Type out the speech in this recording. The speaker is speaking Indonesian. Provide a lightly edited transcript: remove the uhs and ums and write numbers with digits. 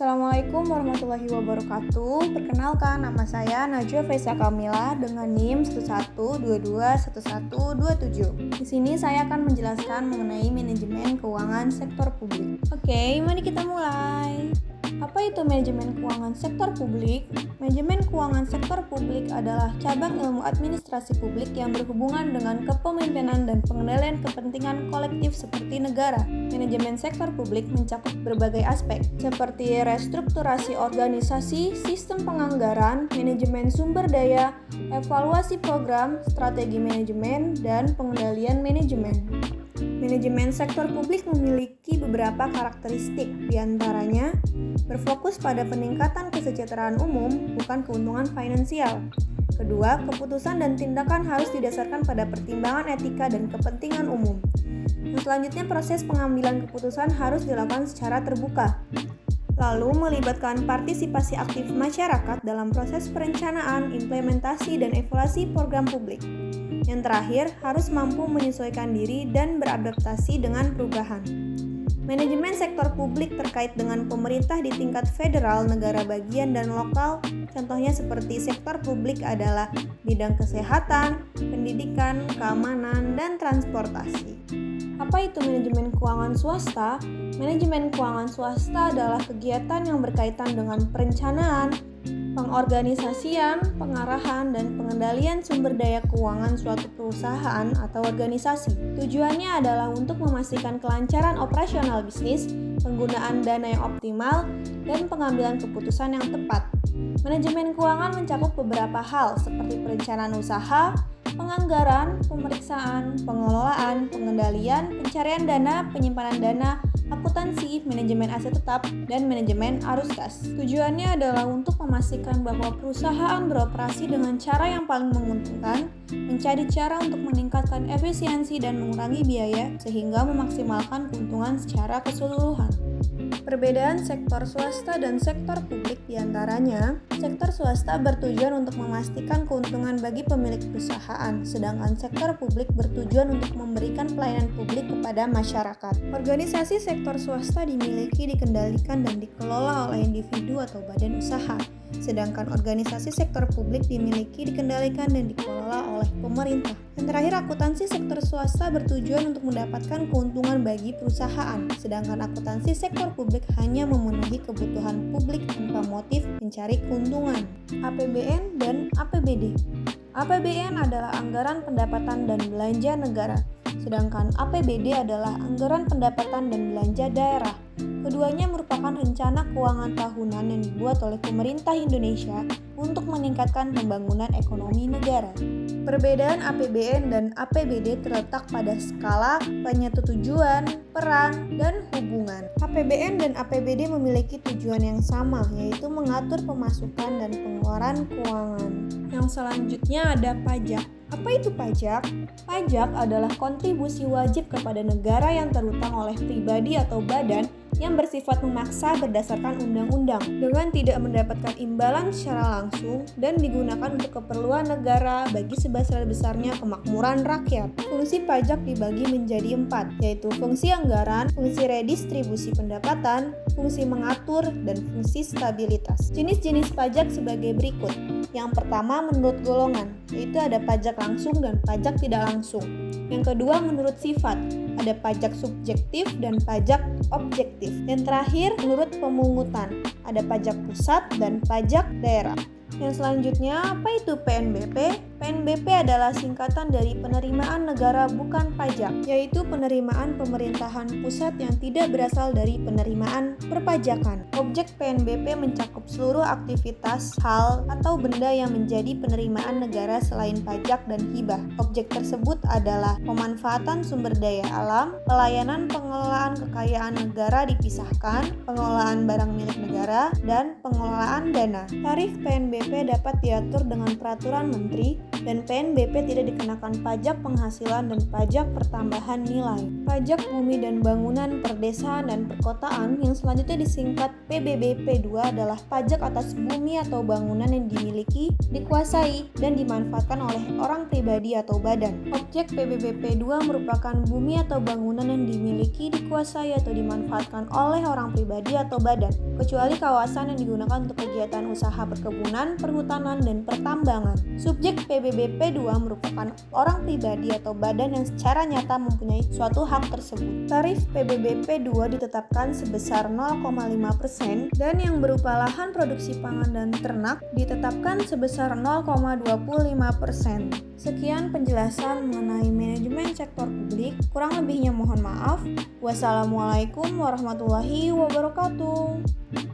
Assalamualaikum warahmatullahi wabarakatuh. Perkenalkan, nama saya Najwa Faisa Kamila dengan NIM 11221127. Di sini saya akan menjelaskan mengenai manajemen keuangan sektor publik. Oke, mari kita mulai. Apa itu manajemen keuangan sektor publik? Manajemen keuangan sektor publik adalah cabang ilmu administrasi publik yang berhubungan dengan kepemimpinan dan pengendalian kepentingan kolektif seperti negara. Manajemen sektor publik mencakup berbagai aspek, seperti restrukturasi organisasi, sistem penganggaran, manajemen sumber daya, evaluasi program, strategi manajemen, dan pengendalian manajemen. Manajemen sektor publik memiliki beberapa karakteristik, diantaranya berfokus pada peningkatan kesejahteraan umum, bukan keuntungan finansial. Kedua, keputusan dan tindakan harus didasarkan pada pertimbangan etika dan kepentingan umum. Selanjutnya, proses pengambilan keputusan harus dilakukan secara terbuka. Lalu, melibatkan partisipasi aktif masyarakat dalam proses perencanaan, implementasi, dan evaluasi program publik. Yang terakhir, harus mampu menyesuaikan diri dan beradaptasi dengan perubahan. Manajemen sektor publik terkait dengan pemerintah di tingkat federal, negara bagian, dan lokal. Contohnya seperti sektor publik adalah bidang kesehatan, pendidikan, keamanan, dan transportasi. Apa itu manajemen keuangan swasta? Manajemen keuangan swasta adalah kegiatan yang berkaitan dengan perencanaan, pengorganisasian, pengarahan, dan pengendalian sumber daya keuangan suatu perusahaan atau organisasi. Tujuannya adalah untuk memastikan kelancaran operasional bisnis, penggunaan dana yang optimal, dan pengambilan keputusan yang tepat. Manajemen keuangan mencakup beberapa hal seperti perencanaan usaha, penganggaran, pemeriksaan, pengelolaan, pengendalian, pencarian dana, penyimpanan dana, akuntansi, manajemen aset tetap, dan manajemen arus kas. Tujuannya adalah untuk memastikan bahwa perusahaan beroperasi dengan cara yang paling menguntungkan, mencari cara untuk meningkatkan efisiensi dan mengurangi biaya, sehingga memaksimalkan keuntungan secara keseluruhan. Perbedaan sektor swasta dan sektor publik diantaranya, sektor swasta bertujuan untuk memastikan keuntungan bagi pemilik perusahaan, sedangkan sektor publik bertujuan untuk memberikan pelayanan publik kepada masyarakat. Organisasi sektor swasta dimiliki, dikendalikan, dan dikelola oleh individu atau badan usaha, sedangkan organisasi sektor publik dimiliki, dikendalikan, dan dikelola oleh pemerintah. Dan terakhir, akuntansi sektor swasta bertujuan untuk mendapatkan keuntungan bagi perusahaan, sedangkan akuntansi sektor publik hanya memenuhi kebutuhan publik tanpa motif mencari keuntungan. APBN dan APBD. APBN adalah anggaran pendapatan dan belanja negara, sedangkan APBD adalah anggaran pendapatan dan belanja daerah. Keduanya merupakan rencana keuangan tahunan yang dibuat oleh pemerintah Indonesia untuk meningkatkan pembangunan ekonomi negara. Perbedaan APBN dan APBD terletak pada skala, penyetujuan, peran, dan hubungan. APBN dan APBD memiliki tujuan yang sama, yaitu mengatur pemasukan dan pengeluaran keuangan. Yang selanjutnya ada pajak. Apa itu pajak? Pajak adalah kontribusi wajib kepada negara yang terutang oleh pribadi atau badan yang bersifat memaksa berdasarkan undang-undang dengan tidak mendapatkan imbalan secara langsung dan digunakan untuk keperluan negara bagi sebesar-besarnya kemakmuran rakyat. Fungsi pajak dibagi menjadi 4, yaitu fungsi anggaran, fungsi redistribusi pendapatan, fungsi mengatur, dan fungsi stabilitas. Jenis-jenis pajak sebagai berikut. Yang pertama menurut golongan, yaitu ada pajak langsung dan pajak tidak langsung. Yang kedua menurut sifat, ada pajak subjektif dan pajak objektif. Yang terakhir menurut pemungutan, ada pajak pusat dan pajak daerah. Yang selanjutnya, apa itu PNBP? PNBP adalah singkatan dari penerimaan negara bukan pajak, yaitu penerimaan pemerintahan pusat yang tidak berasal dari penerimaan perpajakan. Objek PNBP mencakup seluruh aktivitas, hal, atau benda yang menjadi penerimaan negara selain pajak dan hibah. Objek tersebut adalah pemanfaatan sumber daya alam, pelayanan pengelolaan kekayaan negara dipisahkan, pengelolaan barang milik negara, dan pengelolaan dana. Tarif PNBP dapat diatur dengan peraturan menteri dan PNBP tidak dikenakan pajak penghasilan dan pajak pertambahan nilai. Pajak bumi dan bangunan perdesaan dan perkotaan yang selanjutnya disingkat PBBP 2 adalah pajak atas bumi atau bangunan yang dimiliki, dikuasai, dan dimanfaatkan oleh orang pribadi atau badan. Objek PBBP 2 merupakan bumi atau bangunan yang dimiliki, dikuasai, atau dimanfaatkan oleh orang pribadi atau badan, kecuali kawasan yang digunakan untuk kegiatan usaha perkebunan, perhutanan, dan pertambangan. Subjek PBBP 2 merupakan orang pribadi atau badan yang secara nyata mempunyai suatu hak tersebut. Tarif PBBP 2 ditetapkan sebesar 0,5% dan yang berupa lahan produksi pangan dan ternak ditetapkan sebesar 0,25%. Sekian penjelasan mengenai manajemen sektor publik. Kurang lebihnya mohon maaf. Wassalamualaikum warahmatullahi wabarakatuh.